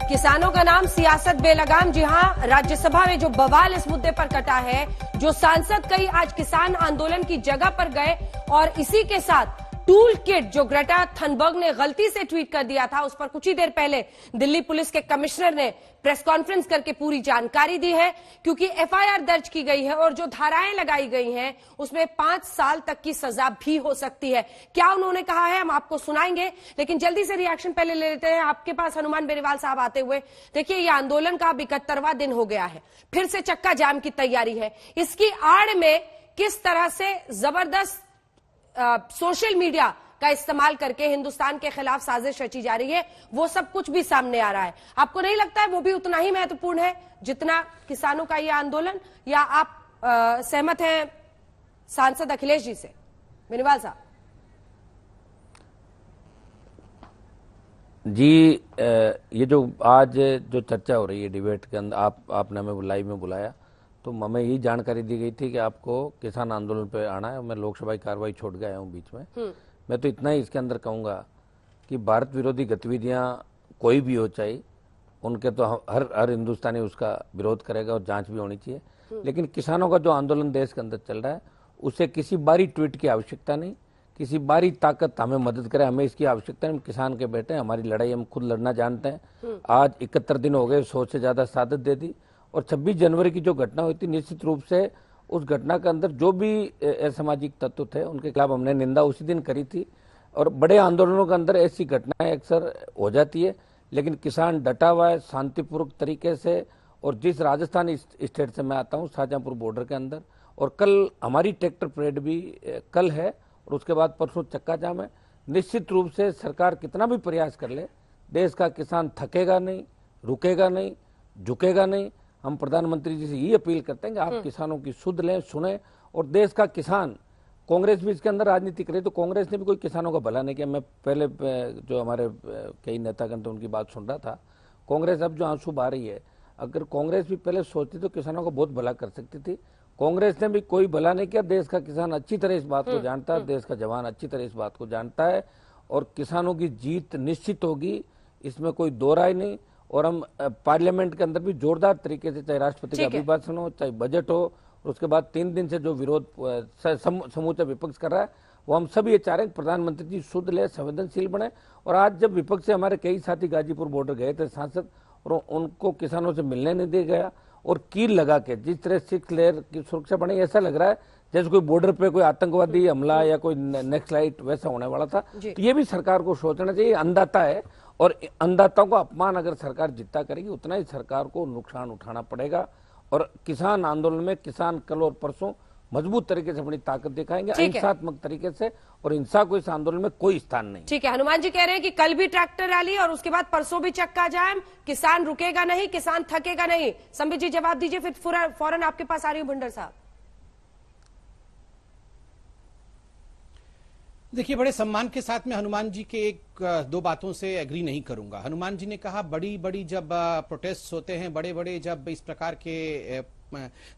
किसानों का नाम सियासत बेलगाम। जी हां, राज्यसभा में जो बवाल इस मुद्दे पर कटा है, जो सांसद कई आज किसान आंदोलन की जगह पर गए और इसी के साथ टूल किट जो ग्रेटा थनबर्ग ने गलती से ट्वीट कर दिया था, उस पर कुछ ही देर पहले दिल्ली पुलिस के कमिश्नर ने प्रेस कॉन्फ्रेंस करके पूरी जानकारी दी है, क्योंकि एफआईआर दर्ज की गई है और जो धाराएं लगाई गई हैं उसमें 5 साल तक की सजा भी हो सकती है। क्या उन्होंने कहा है हम आपको सुनाएंगे, लेकिन जल्दी से रिएक्शन पहले ले लेते हैं आपके पास हनुमान बेनीवाल साहब आते हुए। देखिए, ये आंदोलन का 71वां दिन हो गया है, फिर से चक्का जाम की तैयारी है। इसकी आड़ में किस तरह से जबरदस्त सोशल मीडिया का इस्तेमाल करके हिंदुस्तान के खिलाफ साजिश रची जा रही है, वो सब कुछ भी सामने आ रहा है। आपको नहीं लगता है वो भी उतना ही महत्वपूर्ण है जितना किसानों का ये आंदोलन, या आप सहमत हैं सांसद अखिलेश जी से? बेनीवाल साहब जी, ये जो आज जो चर्चा हो रही है डिबेट के अंदर, आपने हमें लाइव में बुलाया तो हमें यही जानकारी दी गई थी कि आपको किसान आंदोलन पे आना है। मैं लोकसभा की कार्रवाई छोड़ गया हूँ बीच में। मैं तो इतना ही इसके अंदर कहूँगा कि भारत विरोधी गतिविधियाँ कोई भी हो, चाहे उनके तो हर हिंदुस्तानी उसका विरोध करेगा और जांच भी होनी चाहिए। लेकिन किसानों का जो आंदोलन देश के अंदर चल रहा है, उसे किसी बारी ट्वीट की आवश्यकता नहीं, किसी बारी ताकत हमें मदद करे, हमें इसकी आवश्यकता नहीं। हम किसान के बेटे हैं, हमारी लड़ाई हम खुद लड़ना जानते हैं। आज 71 दिन हो गए, 100 से ज्यादा शहादत दे दी। और 26 जनवरी की जो घटना हुई थी, निश्चित रूप से उस घटना के अंदर जो भी असामाजिक तत्व थे उनके खिलाफ हमने निंदा उसी दिन करी थी। और बड़े आंदोलनों के अंदर ऐसी घटनाएं अक्सर हो जाती है, लेकिन किसान डटा हुआ है शांतिपूर्वक तरीके से। और जिस राजस्थान स्टेट से मैं आता हूँ, शाहजहांपुर बॉर्डर के अंदर, और कल हमारी ट्रैक्टर परेड भी कल है और उसके बाद परसों चक्का जाम है। निश्चित रूप से सरकार कितना भी प्रयास कर ले, देश का किसान थकेगा नहीं, रुकेगा नहीं, झुकेगा नहीं। हम प्रधानमंत्री जी से ये अपील करते हैं कि आप किसानों की सुध लें, सुने। और देश का किसान, कांग्रेस भी इसके अंदर राजनीति करे तो कांग्रेस ने भी कोई किसानों का भला नहीं किया। मैं पहले जो हमारे कई नेतागण थे उनकी बात सुन रहा था। कांग्रेस अब जो आंसू बहा रही है, अगर कांग्रेस भी पहले सोचती तो किसानों का बहुत भला कर सकती थी। कांग्रेस ने भी कोई भला नहीं किया। देश का किसान अच्छी तरह इस बात को जानता है, देश का जवान अच्छी तरह इस बात को जानता है, और किसानों की जीत निश्चित होगी, इसमें कोई दो राय नहीं। और हम पार्लियामेंट के अंदर भी जोरदार तरीके से, चाहे राष्ट्रपति का अभिभाषण हो, चाहे बजट हो, और उसके बाद 3 दिन से जो विरोध समूचा विपक्ष कर रहा है, वो हम सब ये चाह रहे हैं प्रधानमंत्री जी शुद्ध ले, संवेदनशील बने। और आज जब विपक्ष से हमारे कई साथी गाजीपुर बॉर्डर गए थे सांसद, और उनको किसानों से मिलने नहीं दिया गया, और कील लगा के जिस तरह 6 लेयर की सुरक्षा बनी, ऐसा लग रहा है जैसे कोई बॉर्डर पे कोई आतंकवादी हमला या कोई नेक्सलाइट वैसा होने वाला था। तो ये भी सरकार को सोचना चाहिए। अन्नदाता है, और अन्नदाताओं का अपमान अगर सरकार जितना करेगी उतना ही सरकार को नुकसान उठाना पड़ेगा। और किसान आंदोलन में किसान कल और परसों मजबूत तरीके से अपनी ताकत दिखाएंगे, अहिंसात्मक तरीके से, और हिंसा को इस आंदोलन में कोई स्थान नहीं। ठीक है, हनुमान जी कह रहे हैं कि कल भी ट्रैक्टर रैली और उसके बाद परसों भी चक्का जाम, किसान रुकेगा नहीं, किसान थकेगा नहीं। संबित जी जवाब दीजिए, फिर फौरन आपके पास आ रही हूं भुंडर साहब। देखिए, बड़े सम्मान के साथ में हनुमान जी के 2 बातों से एग्री नहीं करूंगा। हनुमान जी ने कहा बड़ी बड़ी जब प्रोटेस्ट होते हैं, बड़े बड़े जब इस प्रकार के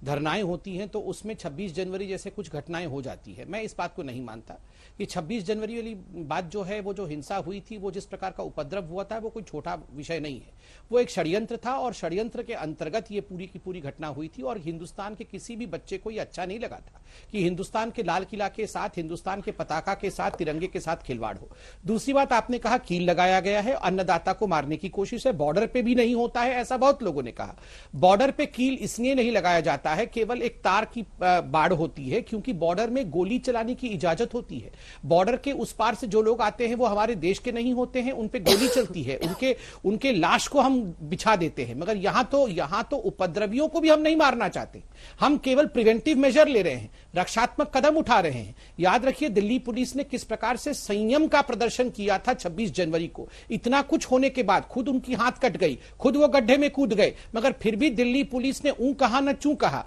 धरनाएं होती हैं, तो उसमें 26 जनवरी जैसे कुछ घटनाएं हो जाती है। मैं इस बात को नहीं मानता कि 26 जनवरी वाली बात जो है, वो जो हिंसा हुई थी, वो जिस प्रकार का उपद्रव हुआ था, वो कोई छोटा विषय नहीं है। वो एक षड्यंत्र था, और षड्यंत्र के अंतर्गत ये पूरी की पूरी घटना हुई थी। और हिंदुस्तान के किसी भी बच्चे को ये अच्छा नहीं लगा था कि हिंदुस्तान के लाल किला के साथ, हिंदुस्तान के पताका के साथ, तिरंगे के साथ खिलवाड़ हो। दूसरी बात, आपने कहा कील लगाया गया है, अन्नदाता को मारने की कोशिश है। बॉर्डर पे भी नहीं होता है, ऐसा बहुत लोगों ने कहा। बॉर्डर पे कील इसलिए नहीं लगाया जाता है, केवल एक तार की बाड़ होती है, क्योंकि बॉर्डर में गोली चलाने की इजाजत होती है। बॉर्डर के उस पार से जो लोग आते हैं वो हमारे देश के नहीं होते हैं, उन पे गोली चलती है, उनके लाश को हम बिछा देते हैं। मगर यहां तो उपद्रवियों को भी हम नहीं मारना चाहते, हम केवल प्रिवेंटिव मेजर ले रहे हैं, रक्षात्मक कदम उठा रहे हैं। याद रखिए, दिल्ली पुलिस ने किस प्रकार से संयम का प्रदर्शन किया था 26 जनवरी को। इतना कुछ होने के बाद खुद उनकी हाथ कट गई, खुद वो गड्ढे में कूद गए, मगर फिर भी दिल्ली पुलिस ने ऊं कहा न चूं कहा।